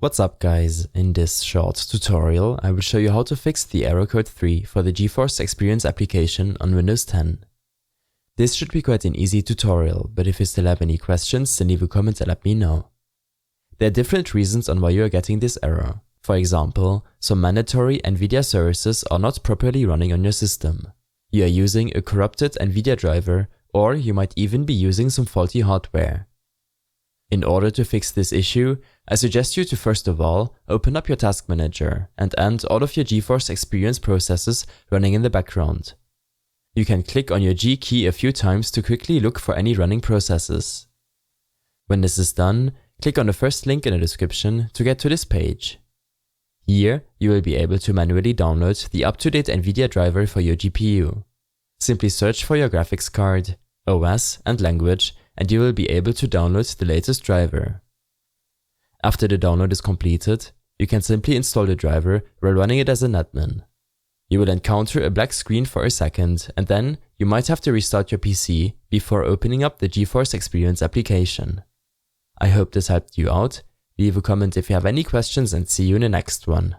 What's up guys, in this short tutorial I will show you how to fix the error code 3 for the GeForce Experience application on Windows 10. This should be quite an easy tutorial, but if you still have any questions then leave a comment and let me know. There are different reasons on why you are getting this error. For example, some mandatory NVIDIA services are not properly running on your system. You are using a corrupted NVIDIA driver, or you might even be using some faulty hardware. In order to fix this issue, I suggest you to first of all open up your task manager and end all of your GeForce Experience processes running in the background. You can click on your G key a few times to quickly look for any running processes. When this is done, click on the first link in the description to get to this page. Here, you will be able to manually download the up-to-date NVIDIA driver for your GPU. Simply search for your graphics card, OS and language, and you will be able to download the latest driver. After the download is completed, you can simply install the driver while running it as an admin. You will encounter a black screen for a second, and then you might have to restart your PC before opening up the GeForce Experience application. I hope this helped you out. Leave a comment if you have any questions and see you in the next one.